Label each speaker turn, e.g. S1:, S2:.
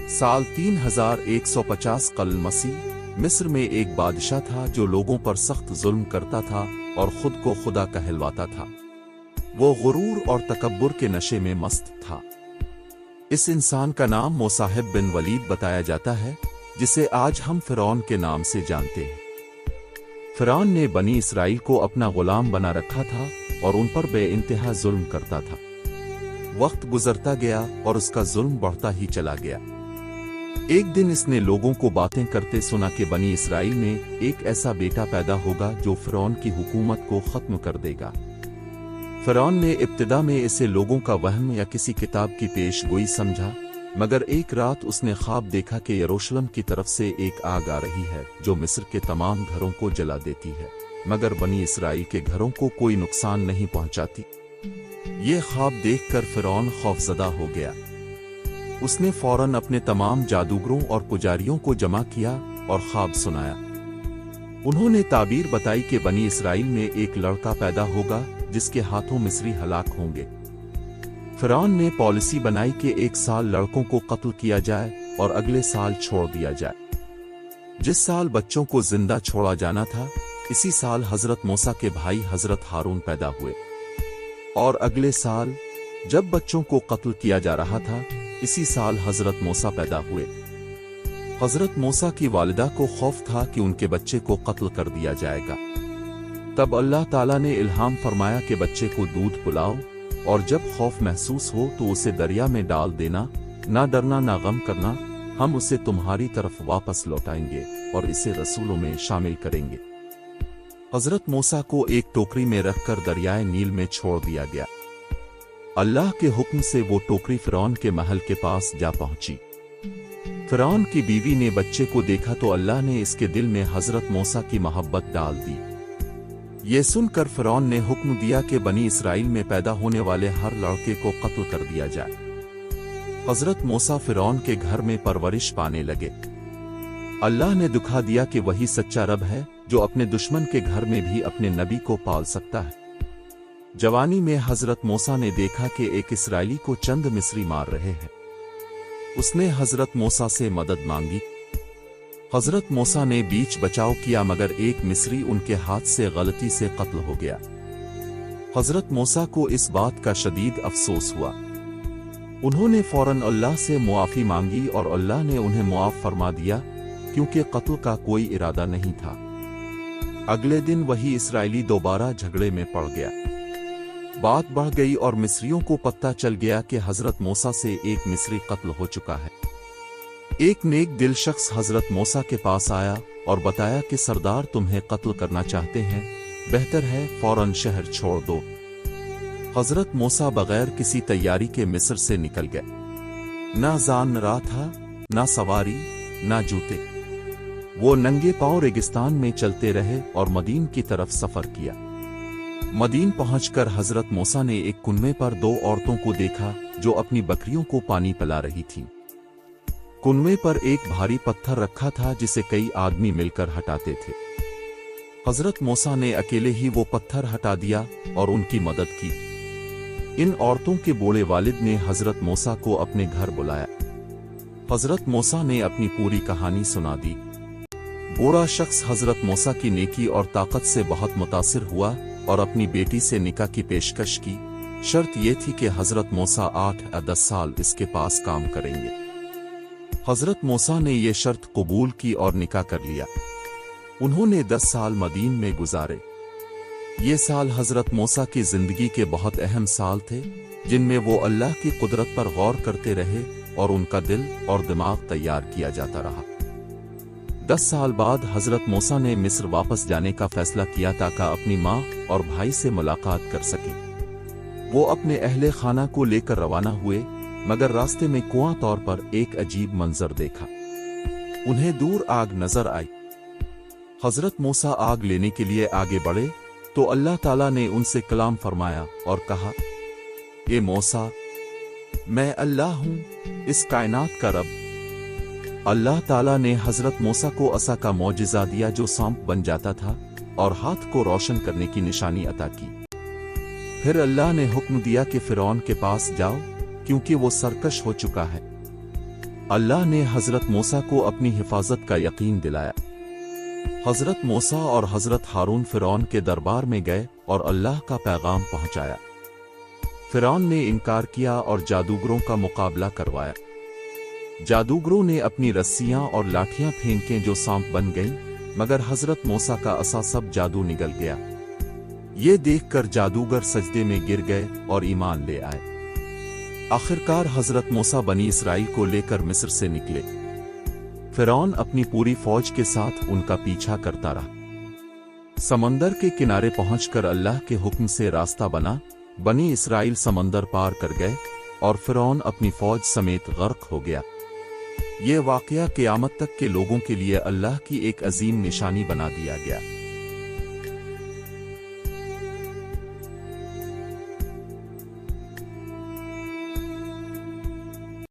S1: साल 3150 कबल मसीह मिस्र में एक बादशाह था जो लोगों पर सख्त जुल्म करता था और खुद को खुदा कहलवाता था। वो गुरूर और तकब्बुर के नशे में मस्त था। इस इंसान का नाम मोसाहिब बिन वलीद बताया जाता है, जिसे आज हम फिरौन के नाम से जानते हैं। फिरौन ने बनी इसराइल को अपना गुलाम बना रखा था और उन पर बेइंतहा जुल्म करता था। वक्त गुजरता गया और उसका जुल्म बढ़ता ही चला गया। एक दिन इसने लोगों को बातें करते सुना कि बनी इसराइल में एक ऐसा बेटा पैदा होगा जो फिरौन की हुकूमत को खत्म कर देगा। फिरौन ने इब्तिदा में इसे लोगों का वहम या किसी किताब की पेशगोई समझा, मगर एक रात उसने ख्वाब देखा कि यरूशलेम की तरफ से एक आग आ रही है जो मिस्र के तमाम घरों को जला देती है, मगर बनी इसराइल के घरों को कोई नुकसान नहीं पहुंचाती। ये ख्वाब देखकर फिरौन खौफजदा हो गया। उसने फौरन अपने तमाम जादूगरों और पुजारियों को जमा किया और ख्वाब सुनाया। उन्होंने ताबीर बताई कि बनी इसराइल में एक लड़का पैदा होगा जिसके हाथों मिस्री हलाक होंगे। फिरौन ने पॉलिसी बनाई कि एक साल लड़कों को कत्ल किया जाए और अगले साल छोड़ दिया जाए। जिस साल बच्चों को जिंदा छोड़ा जाना था, इसी साल हजरत मूसा के भाई हजरत हारून पैदा हुए, और अगले साल जब बच्चों को कत्ल किया जा रहा था, इसी साल हजरत मूसा पैदा हुए। हजरत मूसा की वालिदा को खौफ था कि उनके बच्चे को कत्ल कर दिया जाएगा। तब अल्लाह ताला ने इल्हाम फरमाया कि बच्चे को दूध पिलाओ और जब खौफ महसूस हो तो उसे दरिया में डाल देना, ना डरना ना गम करना, हम उसे तुम्हारी तरफ वापस लौटाएंगे और इसे रसूलों में शामिल करेंगे। हजरत मूसा को एक टोकरी में रखकर दरियाए नील में छोड़ दिया गया। अल्लाह के हुक्म से वो टोकरी फिरौन के महल के पास जा पहुंची। फिरौन की बीवी ने बच्चे को देखा तो अल्लाह ने इसके दिल में हजरत मूसा की मोहब्बत डाल दी। ये सुनकर फिरौन ने हुक्म दिया कि बनी इसराइल में पैदा होने वाले हर लड़के को कत्ल कर दिया जाए। हजरत मूसा फिरौन के घर में परवरिश पाने लगे। अल्लाह ने दिखा दिया कि वही सच्चा रब है जो अपने दुश्मन के घर में भी अपने नबी को पाल सकता है। जवानी में हजरत मूसा ने देखा कि एक इसराइली को चंद मिस्री मार रहे हैं। उसने हजरत मूसा से मदद मांगी। हजरत मूसा ने बीच बचाव किया, मगर एक मिस्री उनके हाथ से गलती से कत्ल हो गया। हजरत मूसा को इस बात का शदीद अफसोस हुआ। उन्होंने फौरन अल्लाह से मुआफी मांगी और अल्लाह ने उन्हें मुआफ फरमा दिया, क्योंकि कत्ल का कोई इरादा नहीं था। अगले दिन वही इसराइली दोबारा झगड़े में पड़ गया। बात बढ़ गई और मिस्रियों को पता चल गया कि हजरत मूसा से एक मिस्री कत्ल हो चुका है। एक नेक दिल शख्स हजरत मूसा के पास आया और बताया कि सरदार तुम्हें कत्ल करना चाहते हैं, बेहतर है फौरन शहर छोड़ दो। हजरत मूसा बगैर किसी तैयारी के मिस्र से निकल गए। ना जान रहा था, ना सवारी, ना जूते। वो नंगे पांव रेगिस्तान में चलते रहे और मदीन की तरफ सफर किया। मदीन पहुंचकर हजरत मूसा ने एक कुनवे पर दो औरतों को देखा जो अपनी बकरियों को पानी पिला रही थीं। कुनवे पर एक भारी पत्थर रखा था जिसे कई आदमी मिलकर हटाते थे। हजरत मूसा ने अकेले ही वो पत्थर हटा दिया और उनकी मदद की। इन औरतों के बूढ़े वालिद ने हजरत मूसा को अपने घर बुलाया। हजरत मूसा ने अपनी पूरी कहानी सुना दी। बूढ़ा शख्स हजरत मूसा की नेकी और ताकत से बहुत मुतासिर हुआ और अपनी बेटी से निकाह की पेशकश की। शर्त यह थी कि हजरत मूसा 8 या 10 साल इसके पास काम करेंगे। हजरत मूसा ने यह शर्त कबूल की और निकाह कर लिया। उन्होंने 10 साल मदीन में गुजारे। ये साल हजरत मूसा की जिंदगी के बहुत अहम साल थे, जिनमें वो अल्लाह की कुदरत पर गौर करते रहे और उनका दिल और दिमाग तैयार किया जाता रहा। 10 साल बाद हजरत मूसा ने मिस्र वापस जाने का फैसला किया ताकि अपनी माँ और भाई से मुलाकात कर सके। वो अपने अहले खाना को लेकर रवाना हुए, मगर रास्ते में कुआं तौर पर एक अजीब मंजर देखा। उन्हें दूर आग नजर आई। हजरत मूसा आग लेने के लिए आगे बढ़े तो अल्लाह ताला ने उनसे कलाम फरमाया और कहा, ए मूसा, मैं अल्लाह हूं, इस कायनात का रब। अल्लाह ताला ने हजरत मूसा को असा का मौजिज़ा दिया जो सांप बन जाता था और हाथ को रोशन करने की निशानी अता की। फिर अल्लाह ने हुक्म दिया कि फिरौन के पास जाओ, क्योंकि वो सरकश हो चुका है। اللہ نے حضرت موسیٰ کو اپنی حفاظت کا یقین دلایا۔ حضرت موسیٰ اور حضرت ہارون فرعون کے دربار میں گئے اور اللہ کا پیغام پہنچایا۔ فرعون نے انکار کیا اور جادوگروں کا مقابلہ کروایا۔ جادوگروں نے اپنی رسیاں اور لاٹھیاں پھینکیں جو سانپ بن گئیں، مگر حضرت موسیٰ کا عصا سب جادو نگل گیا۔ یہ دیکھ کر جادوگر سجدے میں گر گئے اور ایمان لے آئے۔ آخرکار حضرت موسیٰ بنی اسرائیل کو لے کر مصر سے نکلے۔ فرعون اپنی پوری فوج کے ساتھ ان کا پیچھا کرتا رہا۔ سمندر کے کنارے پہنچ کر اللہ کے حکم سے راستہ بنا، بنی اسرائیل سمندر پار کر گئے اور فرعون اپنی فوج سمیت غرق ہو گیا۔ یہ واقعہ قیامت تک کے لوگوں کے لیے اللہ کی ایک عظیم نشانی بنا دیا گیا۔